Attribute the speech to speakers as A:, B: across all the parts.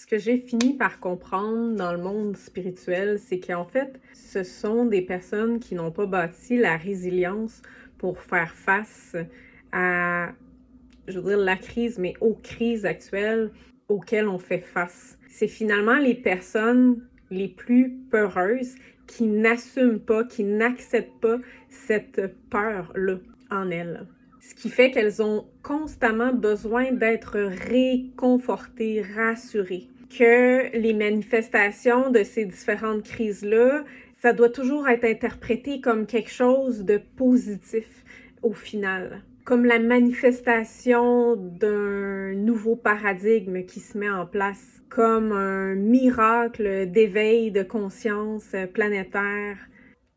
A: Ce que j'ai fini par comprendre dans le monde spirituel, c'est qu'en fait, ce sont des personnes qui n'ont pas bâti la résilience pour faire face à, je veux dire, la crise, mais aux crises actuelles auxquelles on fait face. C'est finalement les personnes les plus peureuses qui n'assument pas, qui n'acceptent pas cette peur-là en elles. Ce qui fait qu'elles ont constamment besoin d'être réconfortées, rassurées. Que les manifestations de ces différentes crises-là, ça doit toujours être interprété comme quelque chose de positif au final. Comme la manifestation d'un nouveau paradigme qui se met en place, comme un miracle d'éveil de conscience planétaire,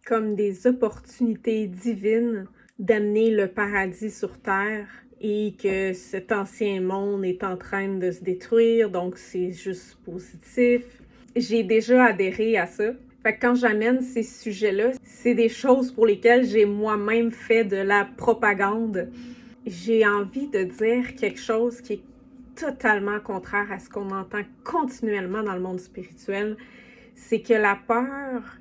A: comme des opportunités divines d'amener le paradis sur Terre et que cet ancien monde est en train de se détruire, donc c'est juste positif. J'ai déjà adhéré à ça. Fait que quand j'amène ces sujets-là, c'est des choses pour lesquelles j'ai moi-même fait de la propagande. J'ai envie de dire quelque chose qui est totalement contraire à ce qu'on entend continuellement dans le monde spirituel, c'est que la peur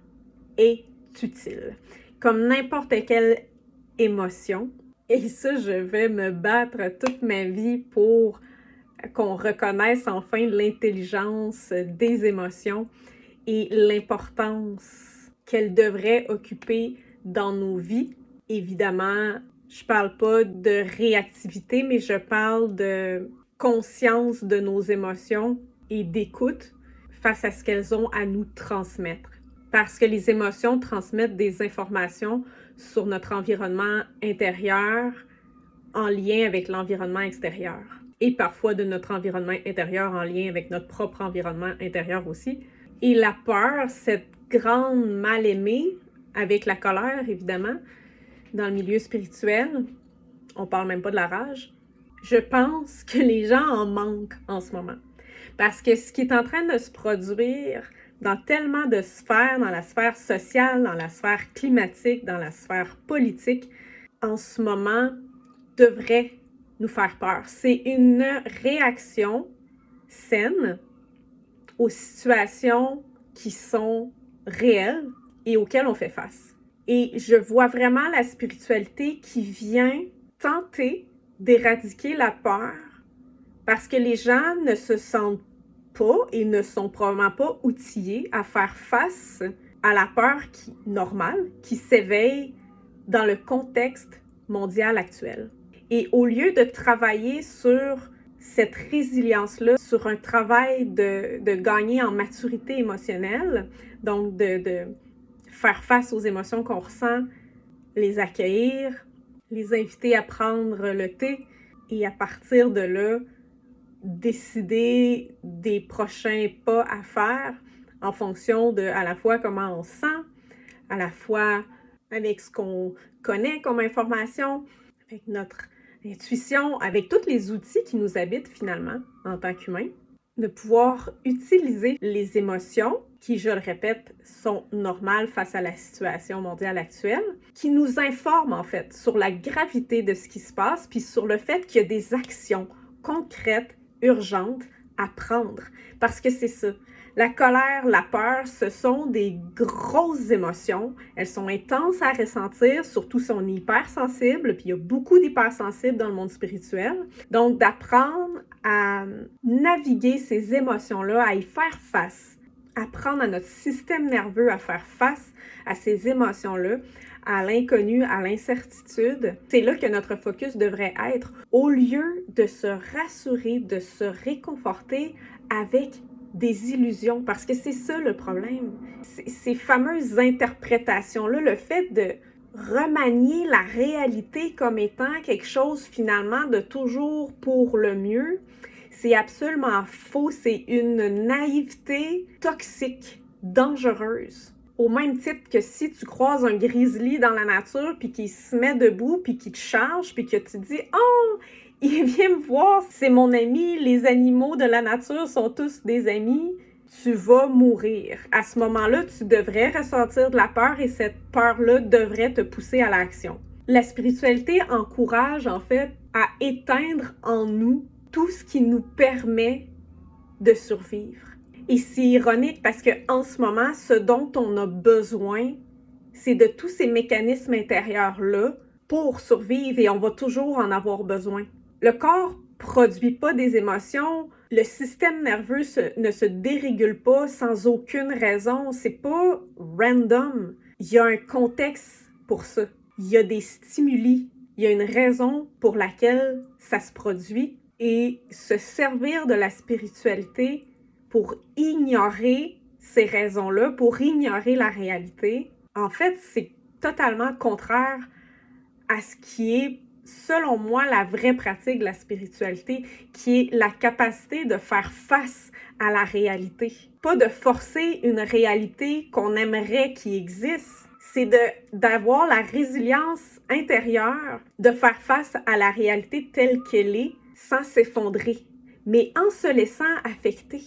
A: est utile. Comme n'importe quelle émotion, et ça, je vais me battre toute ma vie pour qu'on reconnaisse enfin l'intelligence des émotions et l'importance qu'elles devraient occuper dans nos vies. Évidemment, je parle pas de réactivité, mais je parle de conscience de nos émotions et d'écoute face à ce qu'elles ont à nous transmettre. Parce que les émotions transmettent des informations sur notre environnement intérieur en lien avec l'environnement extérieur. Et parfois de notre environnement intérieur en lien avec notre propre environnement intérieur aussi. Et la peur, cette grande mal-aimée, avec la colère évidemment, dans le milieu spirituel, on parle même pas de la rage, je pense que les gens en manquent en ce moment. Parce que ce qui est en train de se produire dans tellement de sphères, dans la sphère sociale, dans la sphère climatique, dans la sphère politique, en ce moment, devrait nous faire peur. C'est une réaction saine aux situations qui sont réelles et auxquelles on fait face. Et je vois vraiment la spiritualité qui vient tenter d'éradiquer la peur parce que les gens ne se sentent pas et ne sont probablement pas outillés à faire face à la peur normale qui s'éveille dans le contexte mondial actuel. Et au lieu de travailler sur cette résilience-là, sur un travail de gagner en maturité émotionnelle, donc de faire face aux émotions qu'on ressent, les accueillir, les inviter à prendre le thé et à partir de là, décider des prochains pas à faire en fonction de à la fois comment on se sent, à la fois avec ce qu'on connaît comme information, avec notre intuition, avec tous les outils qui nous habitent finalement en tant qu'humains, de pouvoir utiliser les émotions qui, je le répète, sont normales face à la situation mondiale actuelle, qui nous informent en fait sur la gravité de ce qui se passe, puis sur le fait qu'il y a des actions concrètes, urgentes à prendre. Parce que c'est ça. La colère, la peur, ce sont des grosses émotions. Elles sont intenses à ressentir, surtout si on est hypersensible, puis il y a beaucoup d'hypersensibles dans le monde spirituel. Donc, d'apprendre à naviguer ces émotions-là, à y faire face, apprendre à notre système nerveux à faire face à ces émotions-là, à l'inconnu, à l'incertitude, c'est là que notre focus devrait être, au lieu de se rassurer, de se réconforter avec des illusions, parce que c'est ça le problème. Ces fameuses interprétations-là, le fait de remanier la réalité comme étant quelque chose finalement de toujours pour le mieux, c'est absolument faux, c'est une naïveté toxique, dangereuse. Au même titre que si tu croises un grizzly dans la nature, puis qu'il se met debout, puis qu'il te charge, puis que tu dis « Oh, il vient me voir, c'est mon ami, les animaux de la nature sont tous des amis », tu vas mourir. À ce moment-là, tu devrais ressentir de la peur et cette peur-là devrait te pousser à l'action. La spiritualité encourage en fait à éteindre en nous tout ce qui nous permet de survivre. Et c'est ironique parce qu'en ce moment, ce dont on a besoin, c'est de tous ces mécanismes intérieurs-là pour survivre et on va toujours en avoir besoin. Le corps produit pas des émotions, le système nerveux ne se dérégule pas sans aucune raison, c'est pas random. Il y a un contexte pour ça. Il y a des stimuli, il y a une raison pour laquelle ça se produit et se servir de la spiritualité pour ignorer ces raisons-là, pour ignorer la réalité, en fait, c'est totalement contraire à ce qui est, selon moi, la vraie pratique de la spiritualité, qui est la capacité de faire face à la réalité. Pas de forcer une réalité qu'on aimerait qui existe, c'est d'avoir la résilience intérieure de faire face à la réalité telle qu'elle est sans s'effondrer, mais en se laissant affecter.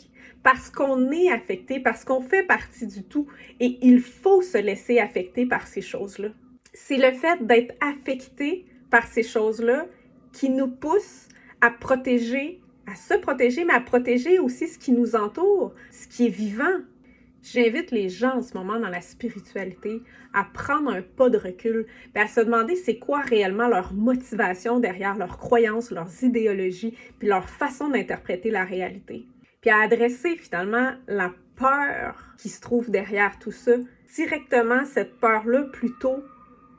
A: Parce qu'on est affecté, parce qu'on fait partie du tout, et il faut se laisser affecter par ces choses-là. C'est le fait d'être affecté par ces choses-là qui nous pousse à protéger, à se protéger, mais à protéger aussi ce qui nous entoure, ce qui est vivant. J'invite les gens en ce moment dans la spiritualité à prendre un pas de recul, à se demander c'est quoi réellement leur motivation derrière leurs croyances, leurs idéologies, puis leur façon d'interpréter la réalité. Puis à adresser finalement la peur qui se trouve derrière tout ça, directement cette peur-là plutôt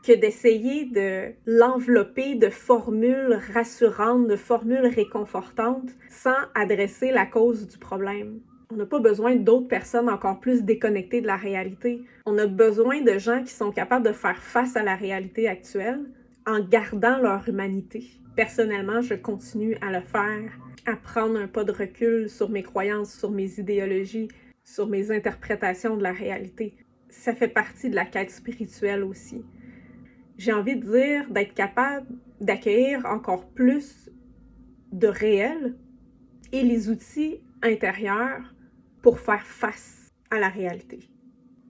A: que d'essayer de l'envelopper de formules rassurantes, de formules réconfortantes, sans adresser la cause du problème. On n'a pas besoin d'autres personnes encore plus déconnectées de la réalité. On a besoin de gens qui sont capables de faire face à la réalité actuelle en gardant leur humanité. Personnellement, je continue à le faire, à prendre un pas de recul sur mes croyances, sur mes idéologies, sur mes interprétations de la réalité. Ça fait partie de la quête spirituelle aussi. J'ai envie de dire d'être capable d'accueillir encore plus de réel et les outils intérieurs pour faire face à la réalité.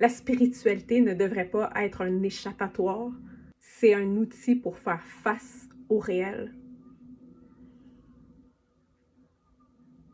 A: La spiritualité ne devrait pas être un échappatoire, c'est un outil pour faire face au réel.